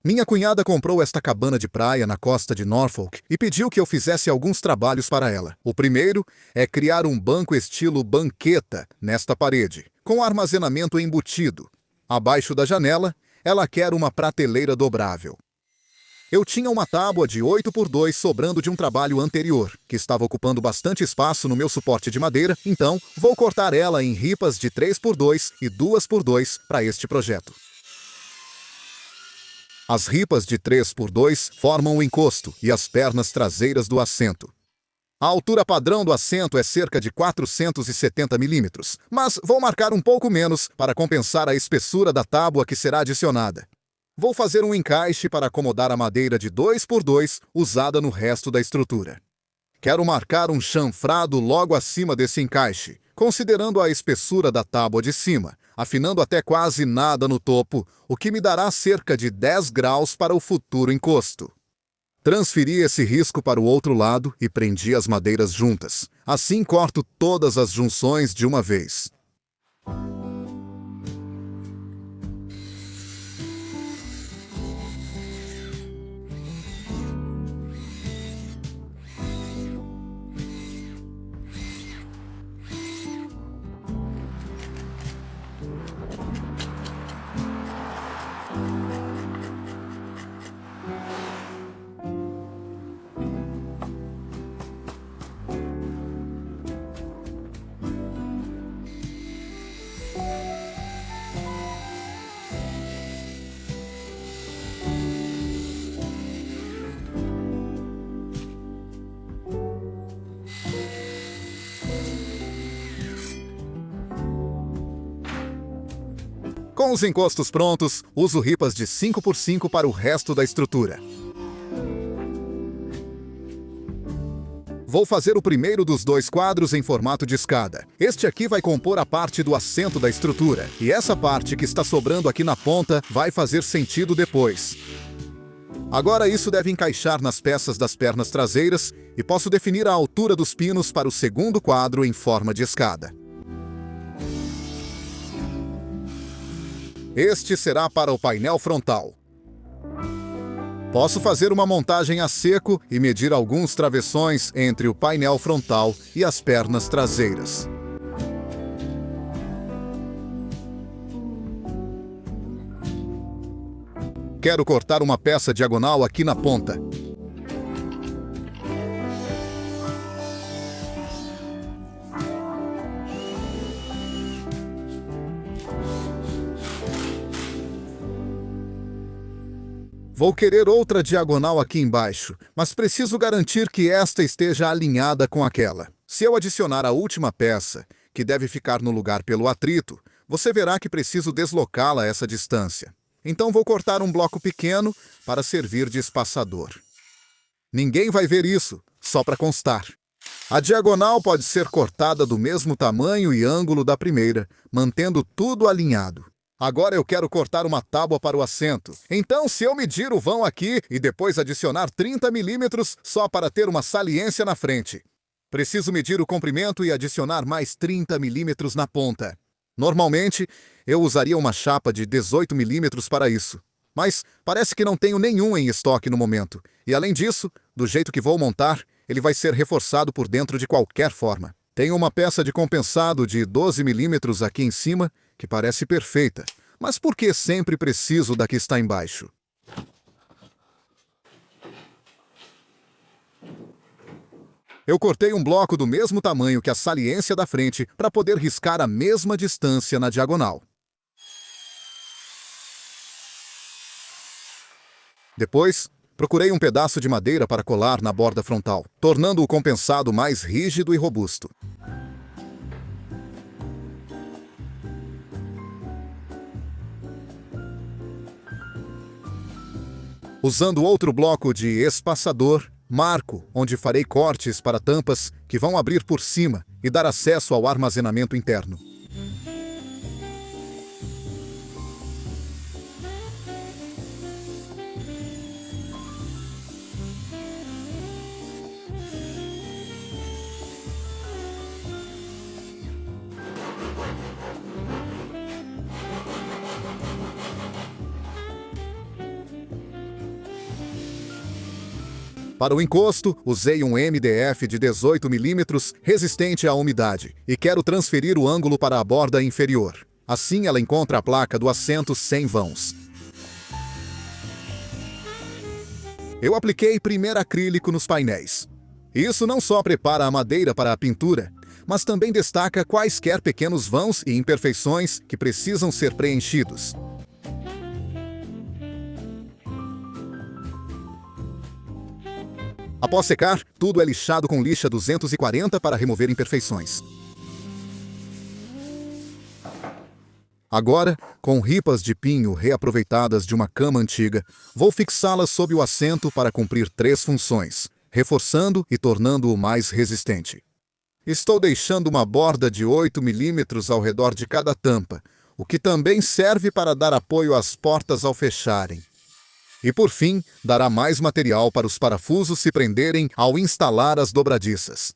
Minha cunhada comprou esta cabana de praia na costa de Norfolk e pediu que eu fizesse alguns trabalhos para ela. O primeiro é criar um banco estilo banqueta nesta parede, com armazenamento embutido. Abaixo da janela, ela quer uma prateleira dobrável. Eu tinha uma tábua de 8x2 sobrando de um trabalho anterior, que estava ocupando bastante espaço no meu suporte de madeira, então vou cortar ela em ripas de 3x2 e 2x2 para este projeto. As ripas de 3x2 formam o encosto e as pernas traseiras do assento. A altura padrão do assento é cerca de 470 milímetros, mas vou marcar um pouco menos para compensar a espessura da tábua que será adicionada. Vou fazer um encaixe para acomodar a madeira de 2x2 usada no resto da estrutura. Quero marcar um chanfrado logo acima desse encaixe, considerando a espessura da tábua de cima, afinando até quase nada no topo, o que me dará cerca de 10 graus para o futuro encosto. Transferi esse risco para o outro lado e prendi as madeiras juntas. Assim corto todas as junções de uma vez. Com os encostos prontos, uso ripas de 5x5 para o resto da estrutura. Vou fazer o primeiro dos 2 quadros em formato de escada. Este aqui vai compor a parte do assento da estrutura, e essa parte que está sobrando aqui na ponta vai fazer sentido depois. Agora isso deve encaixar nas peças das pernas traseiras e posso definir a altura dos pinos para o segundo quadro em forma de escada. Este será para o painel frontal. Posso fazer uma montagem a seco e medir alguns travessões entre o painel frontal e as pernas traseiras. Quero cortar uma peça diagonal aqui na ponta. Vou querer outra diagonal aqui embaixo, mas preciso garantir que esta esteja alinhada com aquela. Se eu adicionar a última peça, que deve ficar no lugar pelo atrito, você verá que preciso deslocá-la a essa distância. Então vou cortar um bloco pequeno para servir de espaçador. Ninguém vai ver isso, só para constar. A diagonal pode ser cortada do mesmo tamanho e ângulo da primeira, mantendo tudo alinhado. Agora eu quero cortar uma tábua para o assento. Então, se eu medir o vão aqui e depois adicionar 30 milímetros só para ter uma saliência na frente, preciso medir o comprimento e adicionar mais 30 milímetros na ponta. Normalmente, eu usaria uma chapa de 18 milímetros para isso. Mas parece que não tenho nenhum em estoque no momento. E além disso, do jeito que vou montar, ele vai ser reforçado por dentro de qualquer forma. Tenho uma peça de compensado de 12 milímetros aqui em cima, que parece perfeita. Mas por que sempre preciso da que está embaixo? Eu cortei um bloco do mesmo tamanho que a saliência da frente para poder riscar a mesma distância na diagonal. Depois, procurei um pedaço de madeira para colar na borda frontal, tornando o compensado mais rígido e robusto. Usando outro bloco de espaçador, marco onde farei cortes para tampas que vão abrir por cima e dar acesso ao armazenamento interno. Para o encosto, usei um MDF de 18 mm resistente à umidade e quero transferir o ângulo para a borda inferior. Assim ela encontra a placa do assento sem vãos. Eu apliquei primeiro acrílico nos painéis. Isso não só prepara a madeira para a pintura, mas também destaca quaisquer pequenos vãos e imperfeições que precisam ser preenchidos. Após secar, tudo é lixado com lixa 240 para remover imperfeições. Agora, com ripas de pinho reaproveitadas de uma cama antiga, vou fixá-las sob o assento para cumprir 3 funções, reforçando e tornando-o mais resistente. Estou deixando uma borda de 8 mm ao redor de cada tampa, o que também serve para dar apoio às portas ao fecharem. E por fim, dará mais material para os parafusos se prenderem ao instalar as dobradiças.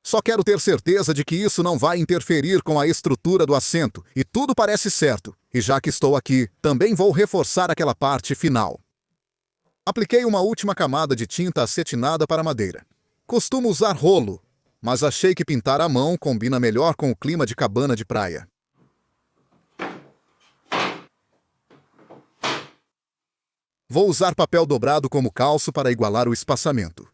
Só quero ter certeza de que isso não vai interferir com a estrutura do assento, e tudo parece certo. E já que estou aqui, também vou reforçar aquela parte final. Apliquei uma última camada de tinta acetinada para madeira. Costumo usar rolo, mas achei que pintar à mão combina melhor com o clima de cabana de praia. Vou usar papel dobrado como calço para igualar o espaçamento.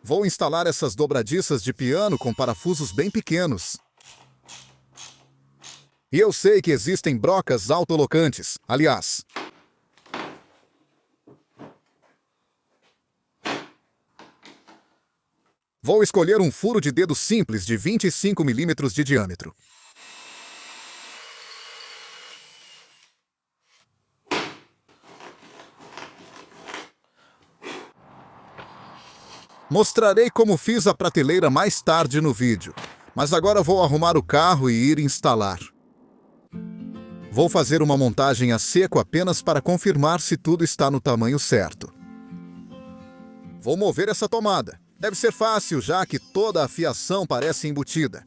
Vou instalar essas dobradiças de piano com parafusos bem pequenos. E eu sei que existem brocas autolocantes, aliás. Vou escolher um furo de dedo simples de 25 mm de diâmetro. Mostrarei como fiz a prateleira mais tarde no vídeo, mas agora vou arrumar o carro e ir instalar. Vou fazer uma montagem a seco apenas para confirmar se tudo está no tamanho certo. Vou mover essa tomada. Deve ser fácil, já que toda a fiação parece embutida.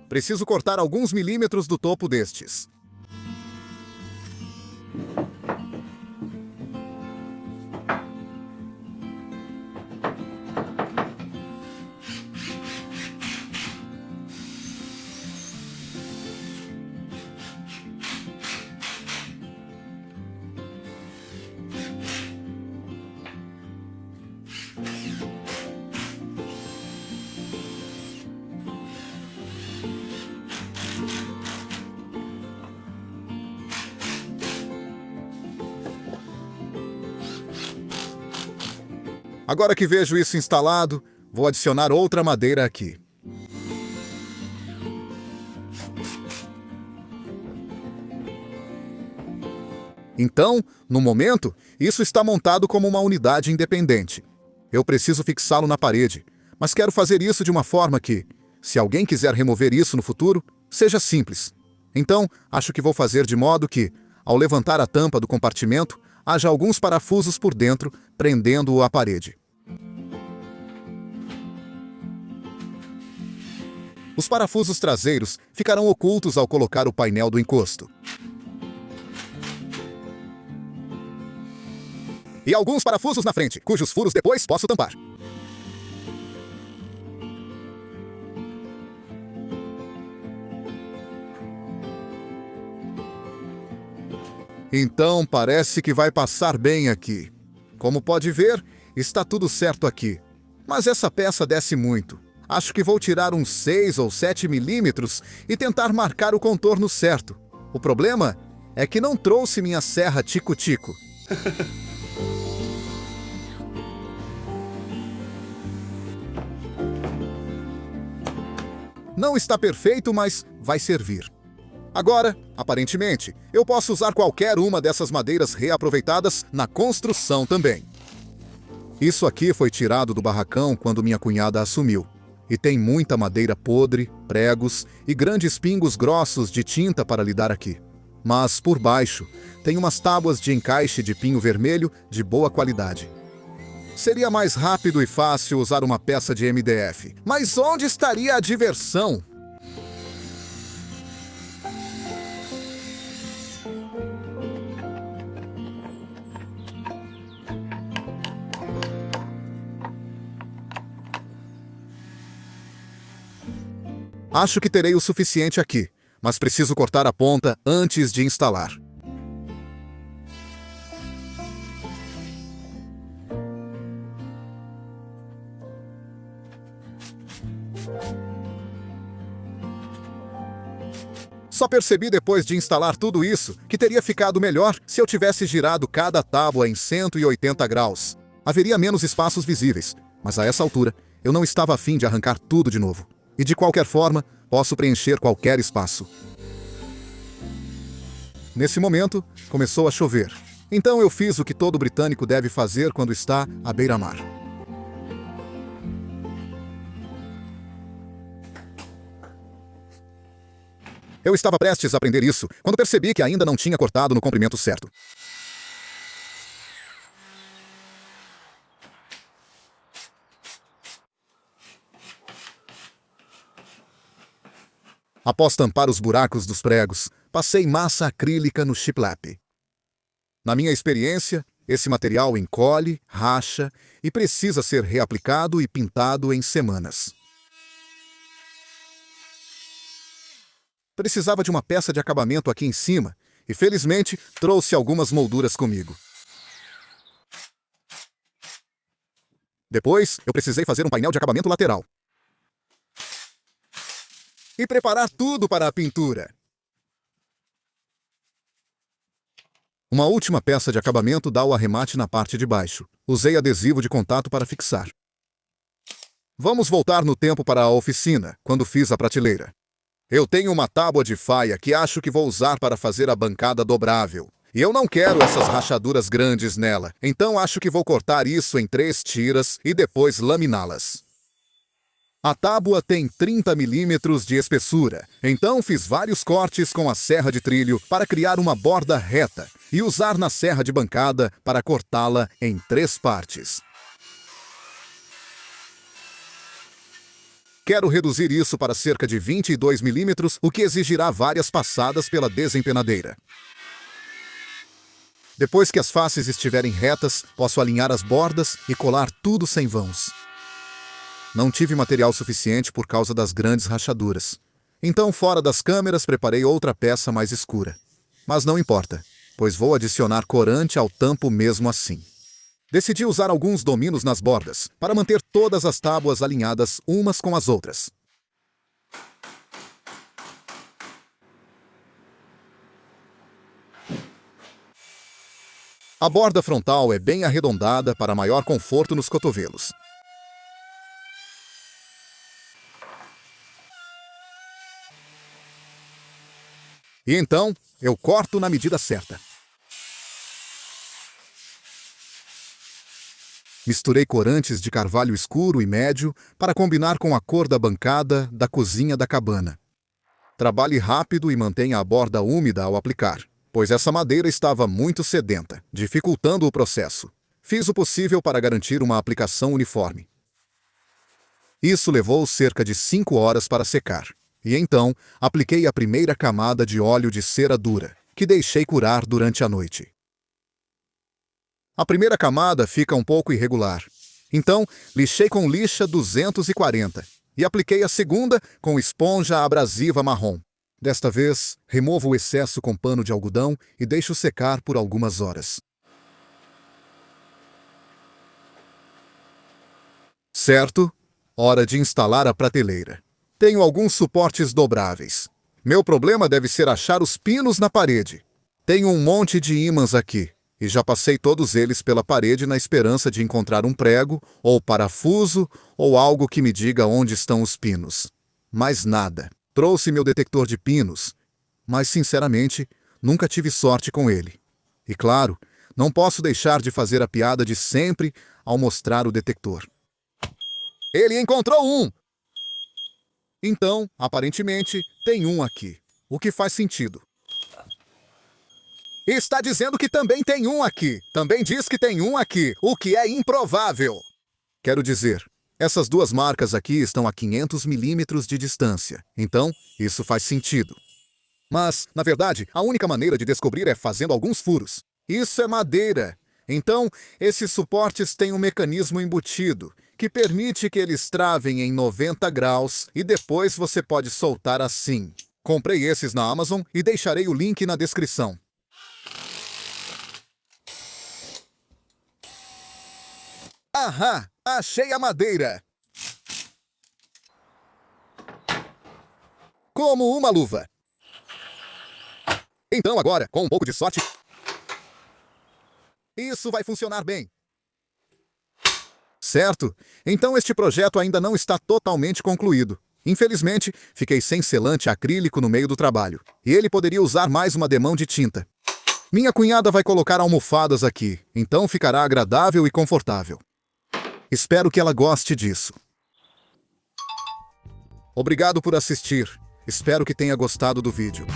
Preciso cortar alguns milímetros do topo destes. Agora que vejo isso instalado, vou adicionar outra madeira aqui. Então, no momento, isso está montado como uma unidade independente. Eu preciso fixá-lo na parede, mas quero fazer isso de uma forma que, se alguém quiser remover isso no futuro, seja simples. Então, acho que vou fazer de modo que, ao levantar a tampa do compartimento, haja alguns parafusos por dentro, prendendo-o à parede. Os parafusos traseiros ficarão ocultos ao colocar o painel do encosto. E alguns parafusos na frente, cujos furos depois posso tampar. Então parece que vai passar bem aqui. Como pode ver, está tudo certo aqui. Mas essa peça desce muito. Acho que vou tirar uns 6 ou 7 milímetros e tentar marcar o contorno certo. O problema é que não trouxe minha serra tico-tico. Não está perfeito, mas vai servir. Agora, aparentemente, eu posso usar qualquer uma dessas madeiras reaproveitadas na construção também. Isso aqui foi tirado do barracão quando minha cunhada assumiu. E tem muita madeira podre, pregos e grandes pingos grossos de tinta para lidar aqui. Mas, por baixo, tem umas tábuas de encaixe de pinho vermelho de boa qualidade. Seria mais rápido e fácil usar uma peça de MDF. Mas onde estaria a diversão? Acho que terei o suficiente aqui, mas preciso cortar a ponta antes de instalar. Só percebi depois de instalar tudo isso que teria ficado melhor se eu tivesse girado cada tábua em 180 graus. Haveria menos espaços visíveis, mas a essa altura eu não estava a fim de arrancar tudo de novo. E de qualquer forma, posso preencher qualquer espaço. Nesse momento, começou a chover. Então eu fiz o que todo britânico deve fazer quando está à beira-mar. Eu estava prestes a aprender isso quando percebi que ainda não tinha cortado no comprimento certo. Após tampar os buracos dos pregos, passei massa acrílica no shiplap. Na minha experiência, esse material encolhe, racha e precisa ser reaplicado e pintado em semanas. Precisava de uma peça de acabamento aqui em cima e, felizmente, trouxe algumas molduras comigo. Depois, eu precisei fazer um painel de acabamento lateral. E preparar tudo para a pintura. Uma última peça de acabamento dá o arremate na parte de baixo. Usei adesivo de contato para fixar. Vamos voltar no tempo para a oficina, quando fiz a prateleira. Eu tenho uma tábua de faia que acho que vou usar para fazer a bancada dobrável. E eu não quero essas rachaduras grandes nela, então acho que vou cortar isso em 3 tiras e depois laminá-las. A tábua tem 30 milímetros de espessura, então fiz vários cortes com a serra de trilho para criar uma borda reta e usar na serra de bancada para cortá-la em 3 partes. Quero reduzir isso para cerca de 22 milímetros, o que exigirá várias passadas pela desempenadeira. Depois que as faces estiverem retas, posso alinhar as bordas e colar tudo sem vãos. Não tive material suficiente por causa das grandes rachaduras. Então, fora das câmeras, preparei outra peça mais escura. Mas não importa, pois vou adicionar corante ao tampo mesmo assim. Decidi usar alguns dominos nas bordas, para manter todas as tábuas alinhadas umas com as outras. A borda frontal é bem arredondada para maior conforto nos cotovelos. E então, eu corto na medida certa. Misturei corantes de carvalho escuro e médio para combinar com a cor da bancada da cozinha da cabana. Trabalhe rápido e mantenha a borda úmida ao aplicar, pois essa madeira estava muito sedenta, dificultando o processo. Fiz o possível para garantir uma aplicação uniforme. Isso levou cerca de 5 horas para secar. E então, apliquei a primeira camada de óleo de cera dura, que deixei curar durante a noite. A primeira camada fica um pouco irregular. Então, lixei com lixa 240 e apliquei a segunda com esponja abrasiva marrom. Desta vez, removo o excesso com pano de algodão e deixo secar por algumas horas. Certo, hora de instalar a prateleira. Tenho alguns suportes dobráveis. Meu problema deve ser achar os pinos na parede. Tenho um monte de ímãs aqui, e já passei todos eles pela parede na esperança de encontrar um prego, ou parafuso, ou algo que me diga onde estão os pinos. Mas nada. Trouxe meu detector de pinos, mas, sinceramente, nunca tive sorte com ele. E claro, não posso deixar de fazer a piada de sempre ao mostrar o detector. Ele encontrou um! Então, aparentemente, tem um aqui, o que faz sentido. Está dizendo que também tem um aqui. Também diz que tem um aqui, o que é improvável. Quero dizer, essas duas marcas aqui estão a 500 milímetros de distância. Então, isso faz sentido. Mas, na verdade, a única maneira de descobrir é fazendo alguns furos. Isso é madeira. Então, esses suportes têm um mecanismo embutido, que permite que eles travem em 90 graus e depois você pode soltar assim. Comprei esses na Amazon e deixarei o link na descrição. Ahá! Achei a madeira! Como uma luva. Então agora, com um pouco de sorte, isso vai funcionar bem. Certo? Então este projeto ainda não está totalmente concluído. Infelizmente, fiquei sem selante acrílico no meio do trabalho. E ele poderia usar mais uma demão de tinta. Minha cunhada vai colocar almofadas aqui, então ficará agradável e confortável. Espero que ela goste disso. Obrigado por assistir. Espero que tenha gostado do vídeo.